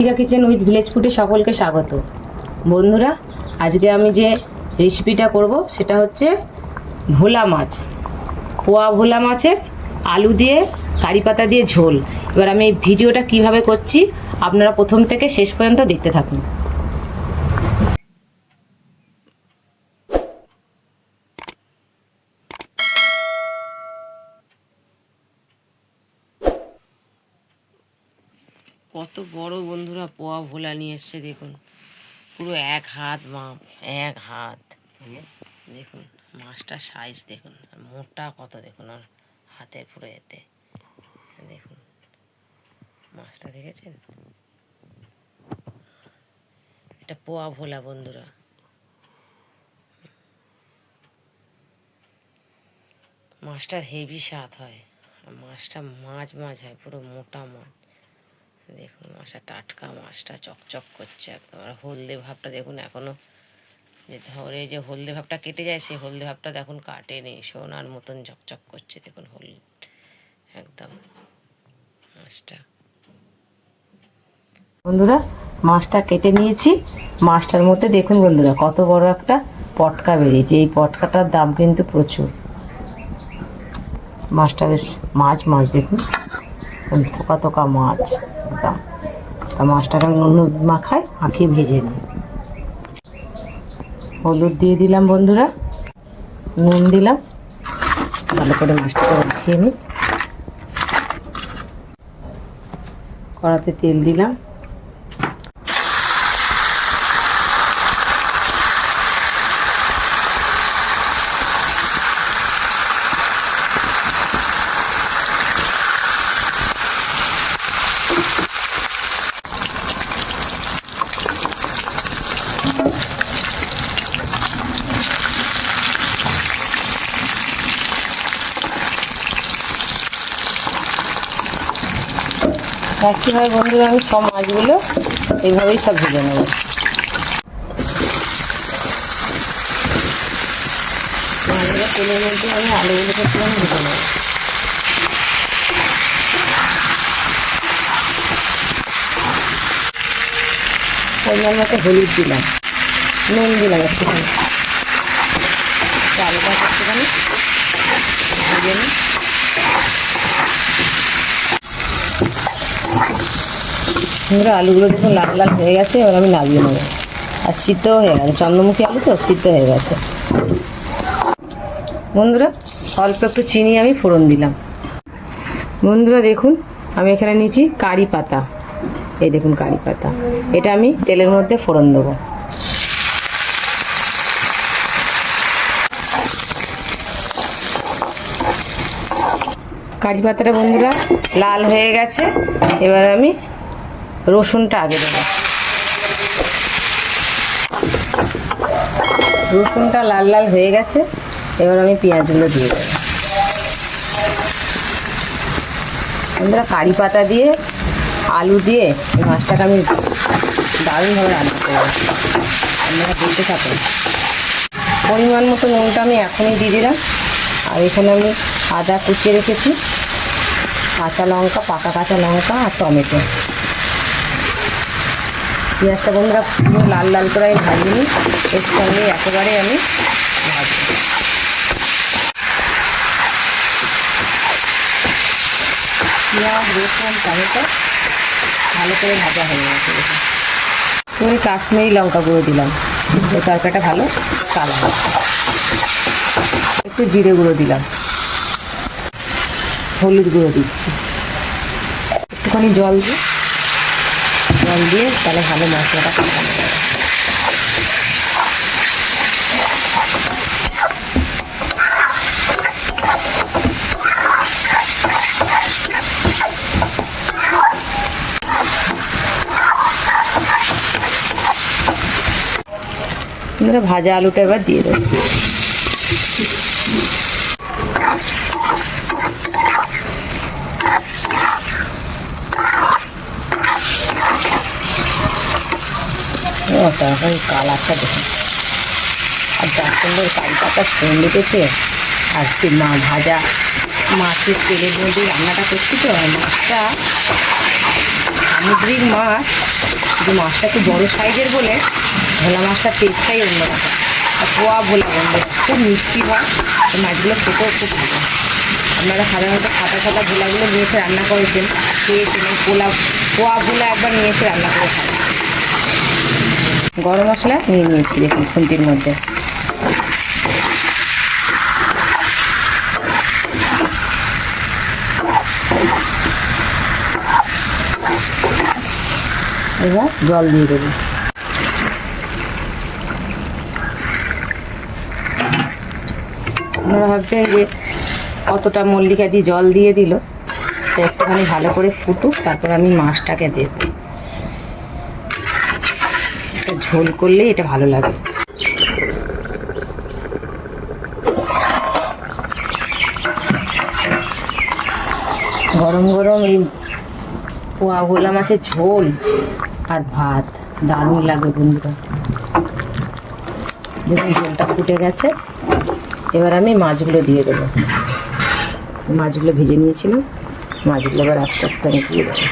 Digha kitchen with village ফুডে সকলকে স্বাগত। বন্ধুরা, আজকে আমি যে রেসিপিটা করব সেটা হচ্ছে ভোলা মাছ, পোয়া ভোলা মাছের আলু দিয়ে কারি পাতা দিয়ে ঝোল। এবার আমি এই ভিডিওটা কিভাবে করছি আপনারা প্রথম থেকে শেষ পর্যন্ত দেখতে থাকুন। কত বড় বন্ধুরা পোয়া ভোলা নিয়ে এসছে, দেখুন পুরো এক হাত মাপ, এক হাত। দেখুন মাছটার সাইজ দেখুন, মোটা কত দেখুন, আর হাতের পুরো এতে দেখুন মাছটা, দেখেছেন? এটা পোয়া ভোলা বন্ধুরা। মাছটার হেভি স্বাদ হয়, মাছটা মাছ হয়, পুরো মোটা মাছ। দেখুন মাছটা টাটকা, মাছটা চকচক করছে একদম। আর হলদে ভাবটা দেখুন এখনো, যে ধরে যে হলদে ভাবটা কেটে যায়, সেই হলদে ভাবটা দেখুন কাটেনি, সোনার মতন চকচক করছে দেখুন, হলুদ একদম মাছটা। বন্ধুরা, মাছটা কেটে নিয়েছি। মাছটার মধ্যে দেখুন বন্ধুরা কত বড় একটা পটকা বেরিয়েছে। এই পটকাটার দাম কিন্তু প্রচুর। মাছটা বেশ মাছ দেখুন, থোকা থোকা মাছ একদম। তা মাছটাকে আমি নুন মাখিয়ে ভেজে নিই। হলুদ দিয়ে দিলাম বন্ধুরা, নুন দিলাম, ভালো করে মাছটাকে মাখিয়ে নিই। কড়াতে তেল দিলাম, একইভাবে বন্ধুরা আমি সব মাছগুলো এইভাবেই সব ভেজে নেব। মাছগুলো তেলের মধ্যে আমি আলুগুলোকে একটু ভেজে নেব। পরিমাণ মতো হলুদ দিলাম, নুন দিলাম একটুখানি, আলুটা একটুখানি ভেজে নিই। বন্ধুরা আলুগুলো দেখুন লাল লাল হয়ে গেছে, এবার আমি নামিয়ে নেবো। আর সিদ্ধও হয়ে গেছে, চন্দ্রমুখী আলু তো সিদ্ধ হয়ে গেছে। বন্ধুরা অল্প একটু চিনি আমি ফোড়ন দিলাম। বন্ধুরা দেখুন আমি এখানে নিয়েছি কারি পাতা, এই দেখুন কারি পাতা, এটা আমি তেলের মধ্যে ফোড়ন দেবো। কারি পাতাটা বন্ধুরা লাল হয়ে গেছে, এবার আমি রসুনটা আগে দেবো। রসুনটা লাল লাল হয়ে গেছে, এবার আমি পেঁয়াজগুলো দিয়ে দেবো। বন্ধুরা কারি পাতা দিয়ে আলু দিয়ে এই মাছটাকে আমি দারুণভাবে রান্না করবো, আপনারা দেখতে থাকুন। পরিমাণ মতো নুনটা আমি এখনই দিয়ে দিলাম। আর এখানে আমি আদা কুচিয়ে রেখেছি, কাঁচা লঙ্কা, পাকা কাঁচা লঙ্কা আর টমেটো। পেঁয়াজটা বন্ধুরা পুরো লাল লাল করে আমি ভাজিনি, এর সঙ্গে একেবারে আমি ভাজবো। পেঁয়াজ রসুন টমেটো ভালো করে ভাজা হয়ে গেছে। আমি কাশ্মীরি লঙ্কা গুঁড়ো দিলাম, এই তরকারিটা ভালো কালার হচ্ছে। একটু জিরে গুঁড়ো দিলাম, হলুদ গুঁড়ো দিচ্ছি, একটুখানি জল দিয়ে তাহলে ভালো মশলাটা কষানো যাবে। ভাজা আলুটা এবার দিয়ে দেবো। কালারটা দেখুন, আর যা সুন্দর কারি পাতার ফোন লেগেছে। আর ভাজা মাছের তেলের মধ্যে রান্নাটা করছি তো, মাছটা সামুদ্রিক মাছ কিন্তু মাছটা একটু বড়ো সাইজের বলে ভোলা মাছটার টেস্টটাই অন্যরকম। আর পোয়া ভোলা বন্ধুরা খুব মিষ্টি হয়, মাছগুলো খেতেও খুব ভালো। আপনারা সাধারণত খাতা খাতা ভোলাগুলো নিয়ে এসে রান্না করেছেন, খেয়েছেন। এই পোয়া ভোলা একবার নিয়ে এসে রান্না করে খাবেন। গরম মশলা নিয়ে নিয়েছি দেখুন খুন্তির মধ্যে। এবার জল দিয়ে দেবো। আপনারা ভাবছেন যে কতটা মল্লিকা দিয়ে জল দিয়ে দিল, তো একটুখানি ভালো করে ফুটুক, তারপর আমি মাছটাকে দেব। এটা ঝোল করলে এটা ভালো লাগে। গরম গরম এই পোয়া ভোলা মাছের ঝোল আর ভাত দারুণ লাগবে বন্ধুরা। দেখুন ঝোলটা ফুটে গেছে, এবার আমি মাছগুলো দিয়ে দেবো। মাছগুলো ভেজে নিয়েছিলাম, মাছগুলো এবার আস্তে আস্তে আমি দিয়ে দেবো।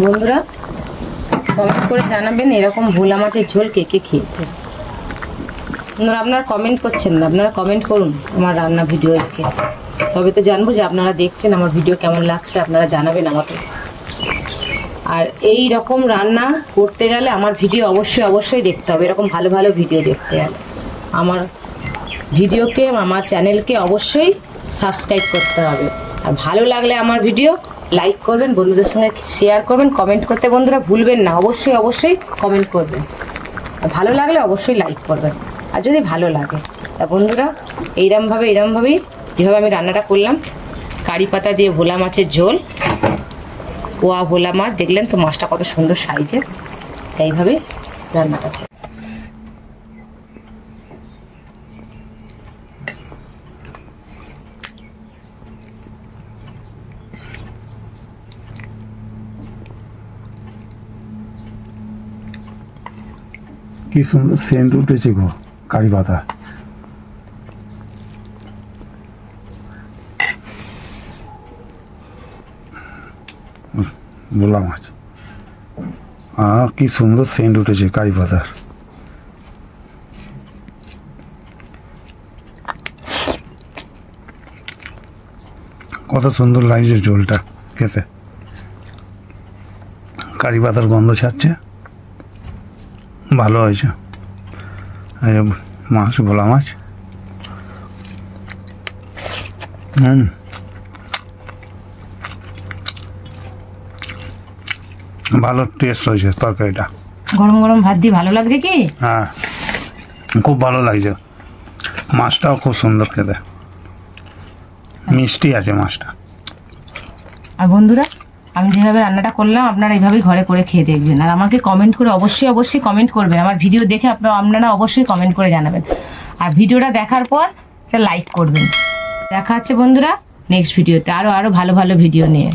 বন্ধুরা কমেন্ট করে জানাবেন এরকম ভোলা মাছের ঝোল কে কে খেয়েছে। বন্ধুরা আপনারা কমেন্ট করছেন না, আপনারা কমেন্ট করুন আমার রান্না ভিডিও দেখে, তবে তো জানবো যে আপনারা দেখছেন আমার ভিডিও কেমন লাগছে, আপনারা জানাবেন আমাকে। আর এই রকম রান্না করতে গেলে আমার ভিডিও অবশ্যই দেখতে হবে। এরকম ভালো ভালো ভিডিও দেখতে গেলে আমার ভিডিওকে, আমার চ্যানেলকে অবশ্যই সাবস্ক্রাইব করতে হবে। আর ভালো লাগলে আমার ভিডিও লাইক করবেন, বন্ধুদের সঙ্গে শেয়ার করবেন, কমেন্ট করতে বন্ধুরা ভুলবেন না। অবশ্যই কমেন্ট করবেন। আর ভালো লাগলে অবশ্যই লাইক করবেন। আর যদি ভালো লাগে তা বন্ধুরা এইরমভাবেই যেভাবে আমি রান্নাটা করলাম, কারি পাতা দিয়ে ভোলা মাছের ঝোল, পোয়া ভোলা মাছ, দেখলেন তো মাছটা কত সুন্দর সাইজের। এইভাবেই রান্নাটা কি সুন্দর সেন্ট উঠেছে গো কারি পাতা। ভোলা মাছ কি সুন্দর সেন্ট উঠেছে কারি পাতার। কত সুন্দর লাগছে ঝোলটা খেতে, কারি পাতার গন্ধ ছাড়ছে, ভালো হয়েছে। মাছ ভোলা মাছ ভালো টেস্ট হয়েছে তরকারিটা। গরম গরম ভাত দিয়ে ভালো লাগছে কি? হ্যাঁ খুব ভালো লাগছে। মাছটাও খুব সুন্দর খেতে, মিষ্টি আছে মাছটা। আর বন্ধুরা আমি যেভাবে রান্নাটা করলাম আপনারা এইভাবেই ঘরে করে খেয়ে দেখবেন। আর আমাকে কমেন্ট করে অবশ্যই কমেন্ট করবেন। আমার ভিডিও দেখে আপনারা অবশ্যই কমেন্ট করে জানাবেন। আর ভিডিওটা দেখার পর একটা লাইক করবেন। দেখা হচ্ছে বন্ধুরা নেক্সট ভিডিওতে আরও ভালো ভালো ভিডিও নিয়ে।